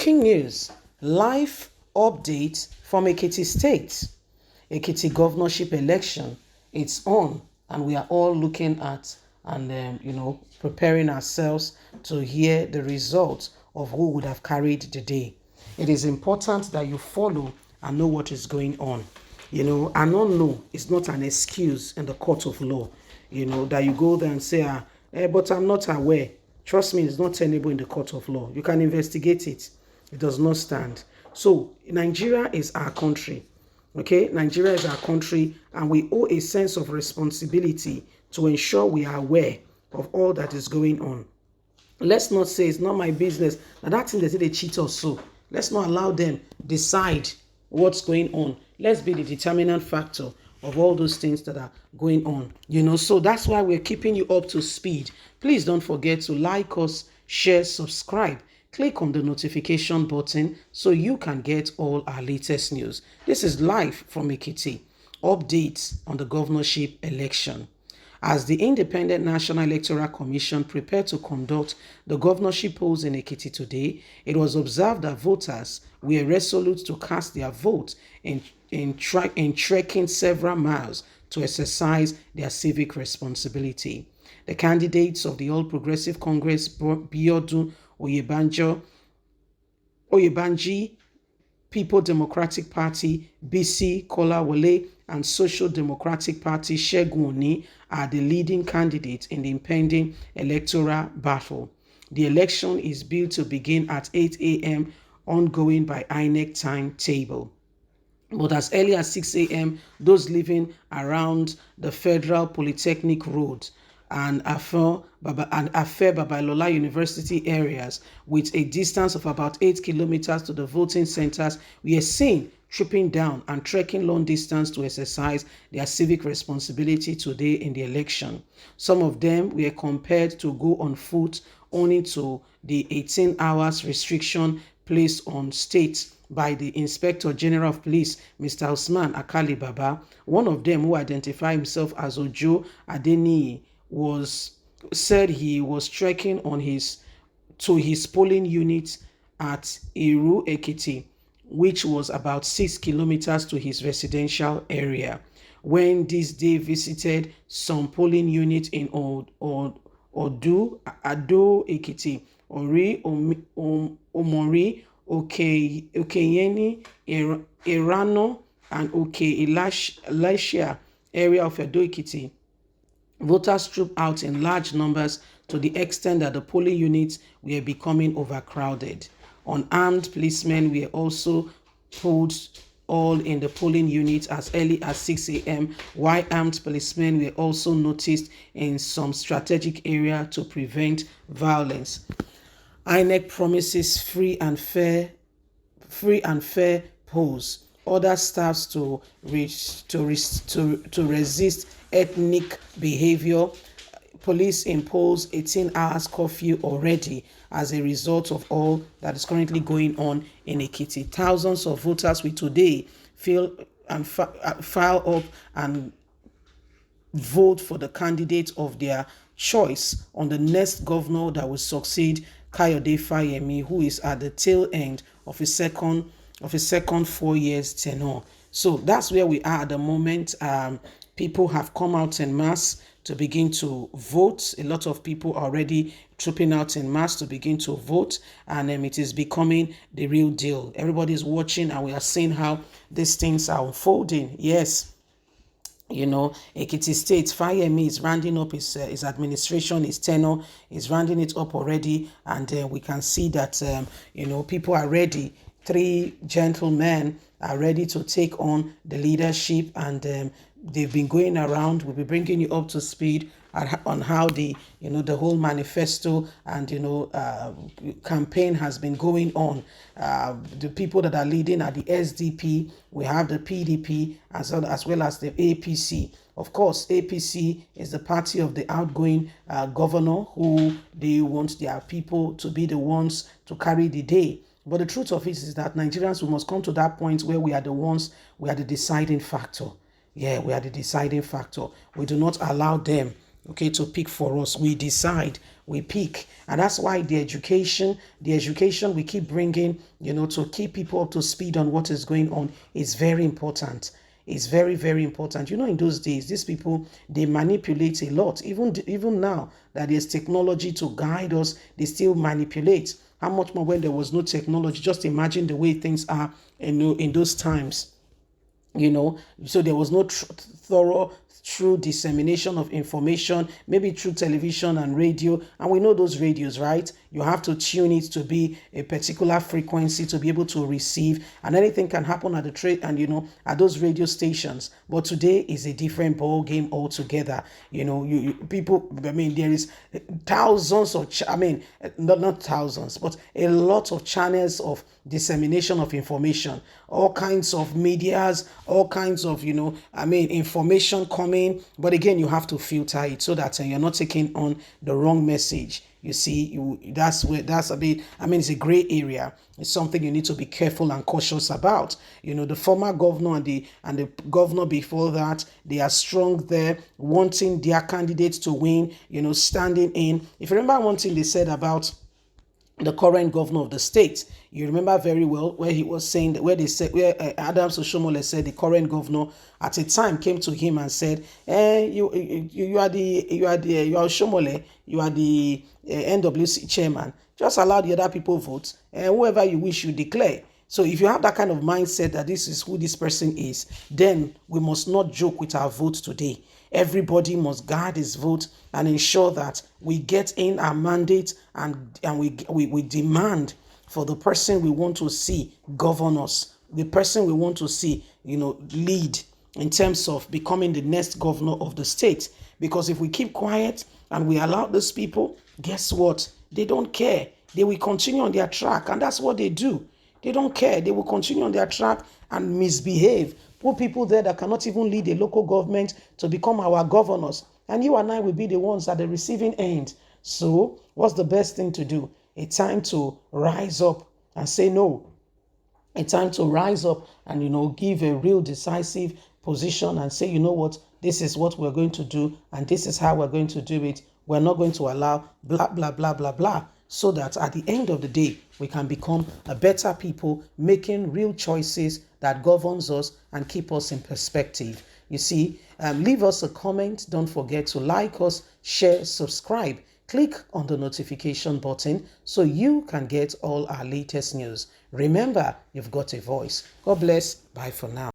Breaking news, live update from Ekiti State. Ekiti governorship election, it's on, and we are all looking at and preparing ourselves to hear the results of who would have carried the day. It is important that you follow and know what is going on. I don't know it's not an excuse in the court of law, that you go there and say, but I'm not aware. Trust me, it's not tenable in the court of law. You can investigate it. It does not stand. So Nigeria is our country. Okay, Nigeria is our country, and we owe a sense of responsibility to ensure we are aware of all that is going on. Let's not say it's not my business. Now that thing they cheat us so. Let's not allow them decide what's going on. Let's be the determinant factor of all those things that are going on. So that's why we're keeping you up to speed. Please don't forget to like us, share, subscribe. Click on the notification button so you can get all our latest news. This is live from Ekiti. Updates on the governorship election. As the Independent National Electoral Commission prepared to conduct the governorship polls in Ekiti today, it was observed that voters were resolute to cast their vote in trekking several miles to exercise their civic responsibility. The candidates of the All Progressive Congress, Biodun Oyebanji, People Democratic Party, BC Kolawole, and Social Democratic Party, Segun Oni, are the leading candidates in the impending electoral battle. The election is billed to begin at 8 a.m., ongoing by INEC timetable. But as early as 6 a.m., those living around the Federal Polytechnic Road and Afe Babalola University areas, with a distance of about 8 kilometers to the voting centers, we are seen tripping down and trekking long distance to exercise their civic responsibility today in the election. Some of them were compelled to go on foot owing to the 18 hours restriction placed on states by the Inspector General of Police, Mr. Usman Akali Baba. One of them, who identified himself as Ojo Adeniyi, said he was trekking to his polling unit at Iru Ekiti, which was about 6 kilometers to his residential area. When this day visited some polling units in Ado Ekiti, Ori, Omori, Okeyeni, Irano, and Elisha area of Edo Ekiti, voters trooped out in large numbers to the extent that the polling units were becoming overcrowded. Unarmed policemen were also pulled all in the polling units as early as 6 a.m., while armed policemen were also noticed in some strategic area to prevent violence. INEC promises free and fair polls. Other staffs to resist ethnic behavior. Police impose 18 hours curfew already as a result of all that is currently going on in Ekiti. Thousands of voters will today file up and vote for the candidate of their choice on the next governor that will succeed Kayode Fayemi, who is at the tail end of his second 4 years tenure. So that's where we are at the moment. People have come out en masse to begin to vote. A lot of people are already trooping out en masse to begin to vote, and it is becoming the real deal. Everybody's watching, and we are seeing how these things are unfolding. Yes. Ekiti State, Fayemi is rounding up his administration, his tenure, is rounding it up already, and we can see that, people are ready. 3 gentlemen are ready to take on the leadership, and they've been going around. We'll be bringing you up to speed on how the whole manifesto and campaign has been going on. The people that are leading are the SDP. We have the PDP as well as the APC. Of course, APC is the party of the outgoing governor, who they want their people to be the ones to carry the day. But the truth of it is that Nigerians, we must come to that point where we are the deciding factor. Yeah, we are the deciding factor. We do not allow them okay, to pick for us. We decide, we pick. And that's why the education we keep bringing, to keep people up to speed on what is going on is very important. It's very, very important. In those days, these people, they manipulate a lot. Even now that there's technology to guide us, they still manipulate. How much more when there was no technology? Just imagine the way things are in those times. So there was no thorough true dissemination of information, maybe through television and radio. And we know those radios, right? You have to tune it to be a particular frequency to be able to receive, and anything can happen at the trade and at those radio stations. But today is a different ball game altogether. People, there is thousands of not thousands, but a lot of channels of dissemination of information, all kinds of medias, all kinds of information coming. But again, you have to filter it so that you're not taking on the wrong message. You see, that's a bit, it's a gray area. It's something you need to be careful and cautious about. The former governor and the governor before that, they are strong there, wanting their candidates to win, standing in. If you remember one thing they said about the current governor of the state, you remember very well where he was saying that, where Adams Oshomole said the current governor at a time came to him and said, you are Oshomole, you are the NWC chairman. Just allow the other people vote, and whoever you wish you declare. So if you have that kind of mindset that this is who this person is, then we must not joke with our vote today. Everybody must guard his vote and ensure that we get in our mandate and we demand for the person we want to see govern us, the person we want to see, lead in terms of becoming the next governor of the state. Because if we keep quiet and we allow these people, guess what? They don't care. They will continue on their track, and that's what they do. They don't care. They will continue on their track and misbehave. Put people there that cannot even lead a local government to become our governors. And you and I will be the ones at the receiving end. So what's the best thing to do? A time to rise up and say no. A time to rise up and, give a real decisive position and say, what, this is what we're going to do and this is how we're going to do it. We're not going to allow blah, blah, blah, blah, blah. So that at the end of the day, we can become a better people, making real choices that governs us and keep us in perspective. You see, leave us a comment. Don't forget to like us, share, subscribe. Click on the notification button so you can get all our latest news. Remember, you've got a voice. God bless. Bye for now.